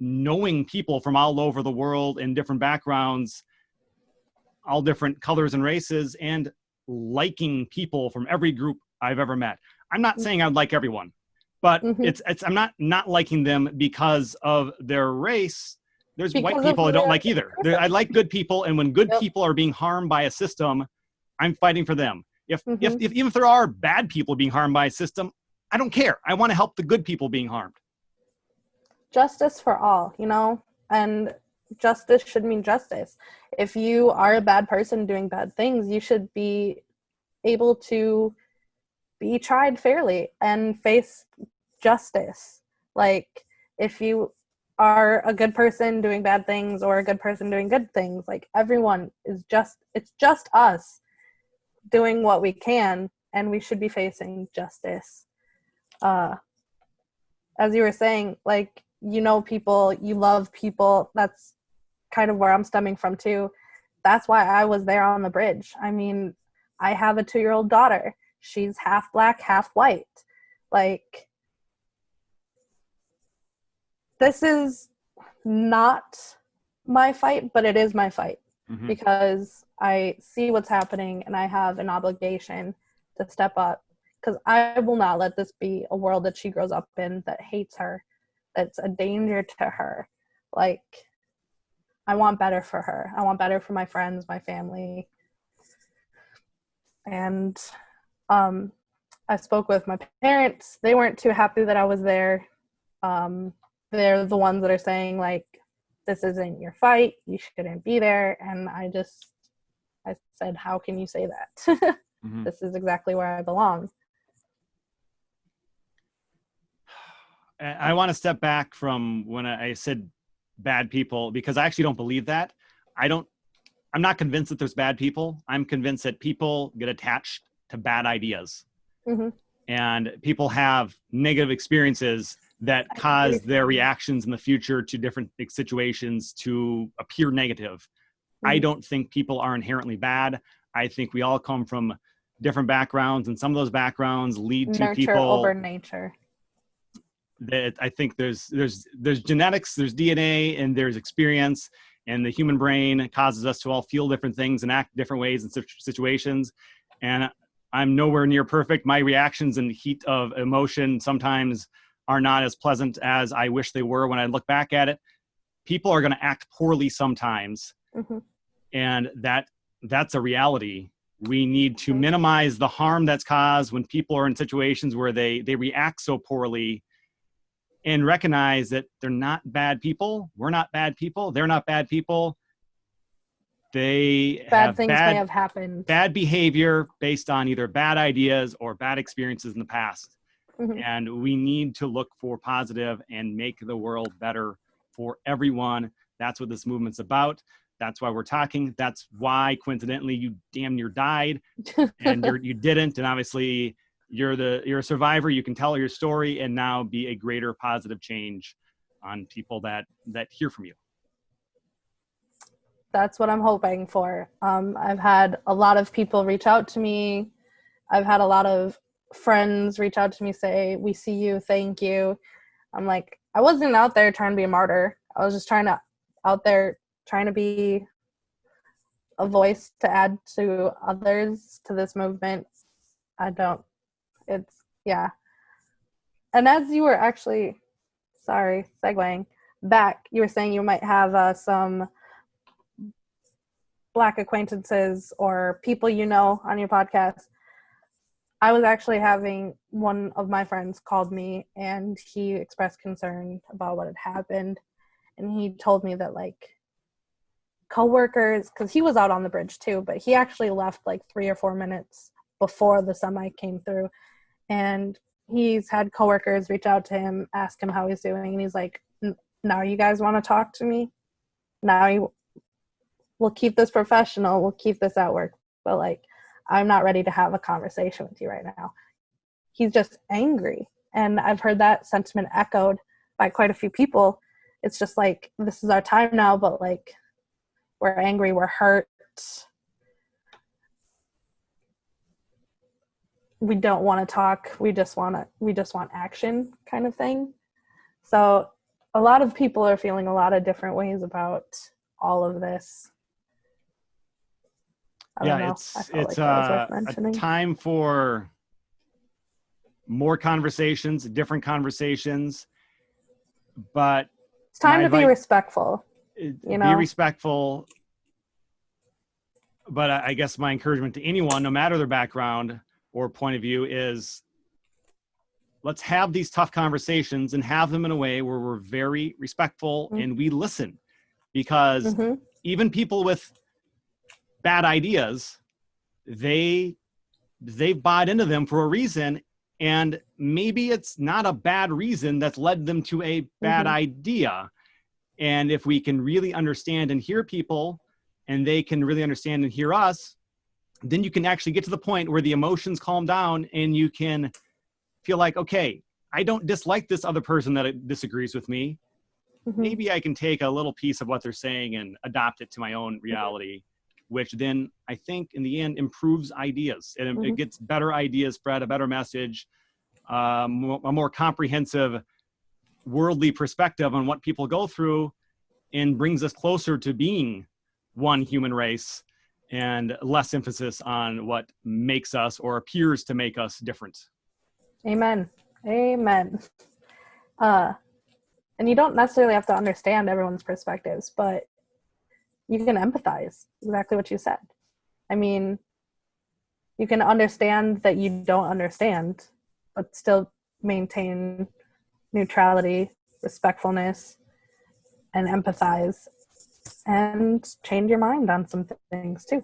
knowing people from all over the world in different backgrounds, all different colors and races, and liking people from every group I've ever met. I'm not saying I'd like everyone, but I'm not liking them because of their race. There's white people I don't like either. I like good people, and when good people are being harmed by a system, I'm fighting for them. If even if there are bad people being harmed by a system, I don't care. I want to help the good people being harmed. Justice for all, you know, and justice should mean justice. If you are a bad person doing bad things, you should be able to be tried fairly and face justice. Like, if you are a good person doing bad things or a good person doing good things, like, everyone is it's just us doing what we can, and we should be facing justice. As you were saying, like, you know people, you love people. That's kind of where I'm stemming from too. That's why I was there on the bridge. I mean, I have a 2-year-old daughter. She's half black, half white. Like, this is not my fight, but it is my fight, because I see what's happening and I have an obligation to step up, because I will not let this be a world that she grows up in that hates her, that's a danger to her. Like, I want better for her. I want better for my friends, my family. And I spoke with my parents. They weren't too happy that I was there. They're the ones that are saying, like, this isn't your fight. You shouldn't be there. And I said, how can you say that? This is exactly where I belong. I want to step back from when I said bad people, because I actually don't believe that. I'm not convinced that there's bad people. I'm convinced that people get attached to bad ideas. And people have negative experiences that cause their reactions in the future to different situations to appear negative. I don't think people are inherently bad. I think we all come from different backgrounds, and some of those backgrounds lead to people over nature. That I think there's genetics, there's DNA, and there's experience, and the human brain causes us to all feel different things and act different ways in situations. And I'm nowhere near perfect. My reactions and heat of emotion sometimes are not as pleasant as I wish they were when I look back at it. People are going to act poorly sometimes. And that's a reality. We need to minimize the harm that's caused when people are in situations where they react so poorly, and recognize that they're not bad people. We're not bad people. They're not bad people. They bad things may have happened. Bad behavior based on either bad ideas or bad experiences in the past. And we need to look for positive and make the world better for everyone. That's what this movement's about. That's why we're talking. That's why, coincidentally, you damn near died, and you didn't. And obviously, you're a survivor. You can tell your story and now be a greater positive change on people that hear from you. That's what I'm hoping for. I've had a lot of people reach out to me. I've had a lot of friends reach out to me, say, we see you, thank you. I'm like, I wasn't out there trying to be a martyr. I was just out there trying to be a voice to add to others, to this movement. And as you were actually, segueing back, you were saying you might have some Black acquaintances or people you know on your podcast. I was actually having one of my friends called me, and he expressed concern about what had happened. And he told me that, like, coworkers, because he was out on the bridge too, but he actually left like 3 or 4 minutes before the semi came through. And he's had coworkers reach out to him, ask him how he's doing. And he's like, now you guys want to talk to me? We'll keep this professional. We'll keep this at work. But, like, I'm not ready to have a conversation with you right now. He's just angry. And I've heard that sentiment echoed by quite a few people. It's just like, this is our time now, but, like, we're angry, we're hurt. We don't want to talk. We just want action, kind of thing. So a lot of people are feeling a lot of different ways about all of this. I don't know. I felt it's like that was worth a mentioning. time for more conversations, different conversations, but It's time to be respectful. be respectful. But I guess my encouragement to anyone, no matter their background or point of view, is let's have these tough conversations and have them in a way where we're very respectful and we listen, because even people with bad ideas, they've bought into them for a reason, and maybe it's not a bad reason that's led them to a bad idea. And if we can really understand and hear people, and they can really understand and hear us, then you can actually get to the point where the emotions calm down and you can feel like, okay, I don't dislike this other person that disagrees with me. Maybe I can take a little piece of what they're saying and adopt it to my own reality, which then I think in the end improves ideas. And it gets better ideas spread, a better message, a more comprehensive worldly perspective on what people go through, and brings us closer to being one human race and less emphasis on what makes us or appears to make us different. Amen. Amen. And you don't necessarily have to understand everyone's perspectives, but you can empathize. Exactly what you said. I mean, you can understand that you don't understand, but still maintain neutrality, respectfulness, and empathize, and change your mind on some things too.